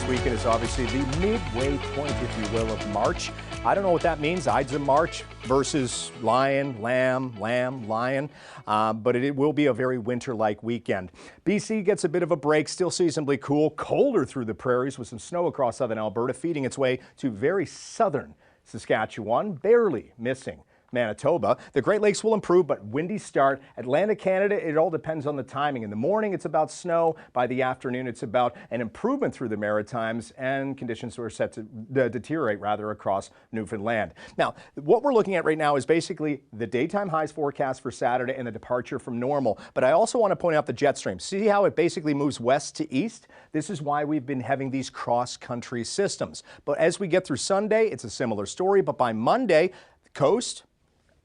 weekend is obviously the midway point, if you will, of March. I don't know what that means, Ides of March versus lion, lamb, lion, but it will be a very winter-like weekend. BC gets a bit of a break, still seasonably cool, colder through the prairies with some snow across southern Alberta, feeding its way to very southern Saskatchewan, barely missing Manitoba. The Great Lakes will improve, but windy start. Atlantic Canada, it all depends on the timing. In the morning, it's about snow. By the afternoon, it's about an improvement through the Maritimes, and conditions are set to deteriorate rather across Newfoundland. Now, what we're looking at right now is basically the daytime highs forecast for Saturday and the departure from normal. But I also want to point out the jet stream. See how it basically moves west to east? This is why we've been having these cross-country systems. But as we get through Sunday, it's a similar story. But by Monday, the coast,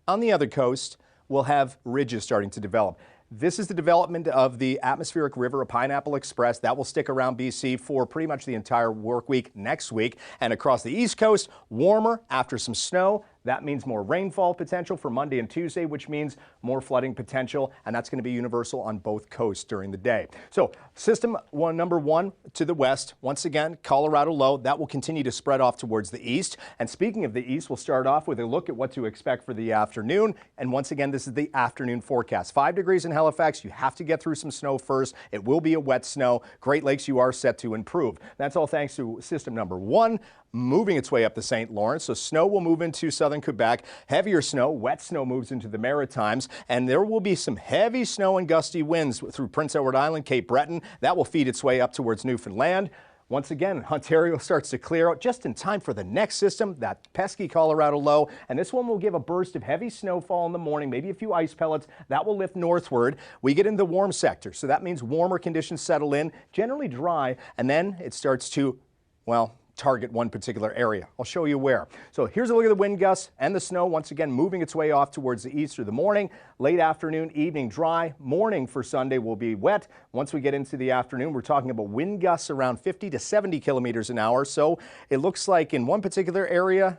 on the other coast, we'll have ridges starting to develop. This is the development of the atmospheric river, a Pineapple Express. That will stick around BC for pretty much the entire work week next week. And across the east coast, warmer after some snow. That means more rainfall potential for Monday and Tuesday, which means more flooding potential, and that's going to be universal on both coasts during the day. So system number one to the west, once again, Colorado low, that will continue to spread off towards the east. And speaking of the east, we'll start off with a look at what to expect for the afternoon. And once again, this is the afternoon forecast. 5 degrees in Halifax. You have to get through some snow first. It will be a wet snow. Great Lakes, you are set to improve. That's all thanks to system number one, moving its way up the St. Lawrence. So snow will move into southern Quebec. Heavier snow, wet snow moves into the Maritimes, and there will be some heavy snow and gusty winds through Prince Edward Island, Cape Breton. That will feed its way up towards Newfoundland. Once again, Ontario starts to clear out just in time for the next system, that pesky Colorado low. And this one will give a burst of heavy snowfall in the morning, maybe a few ice pellets. That will lift northward. We get in the warm sector, so that means warmer conditions settle in, generally dry, and then it starts to, well, target one particular area. I'll show you where. So here's a look at the wind gusts and the snow, once again moving its way off towards the east through the morning. Late afternoon, evening dry. Morning for Sunday will be wet. Once we get into the afternoon, we're talking about wind gusts around 50 to 70 kilometers an hour. So it looks like in one particular area,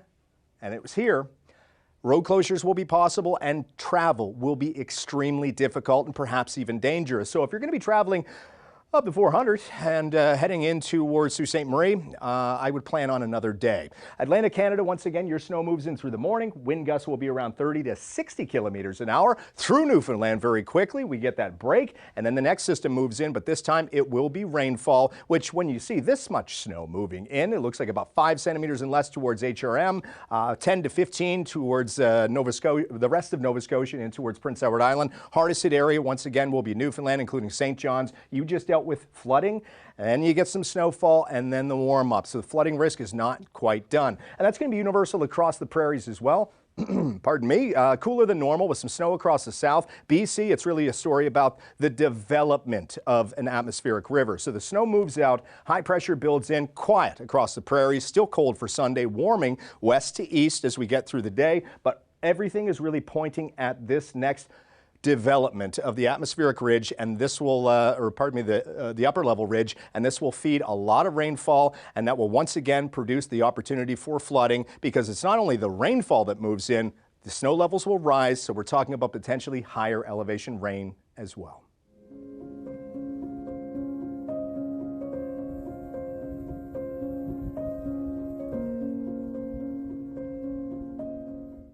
and it was here, road closures will be possible and travel will be extremely difficult and perhaps even dangerous. So if you're going to be traveling up to 400 and heading in towards Sault Ste. Marie, I would plan on another day. Atlantic Canada, once again, your snow moves in through the morning. Wind gusts will be around 30 to 60 kilometers an hour through Newfoundland very quickly. We get that break, and then the next system moves in, but this time it will be rainfall, which when you see this much snow moving in, it looks like about 5 centimeters and less towards HRM, 10 to 15 towards Nova Scotia, the rest of Nova Scotia, and towards Prince Edward Island. Hardest hit area, once again, will be Newfoundland, including St. John's. You just dealt with flooding, and you get some snowfall and then the warm up. So the flooding risk is not quite done. And that's going to be universal across the prairies as well. Pardon me, cooler than normal with some snow across the south. BC, it's really a story about the development of an atmospheric river. So the snow moves out, high pressure builds in, quiet across the prairies, still cold for Sunday, warming west to east as we get through the day. But everything is really pointing at this next development of the atmospheric ridge, and this will, the upper level ridge, and this will feed a lot of rainfall, and that will once again produce the opportunity for flooding, because it's not only the rainfall that moves in, the snow levels will rise, so we're talking about potentially higher elevation rain as well.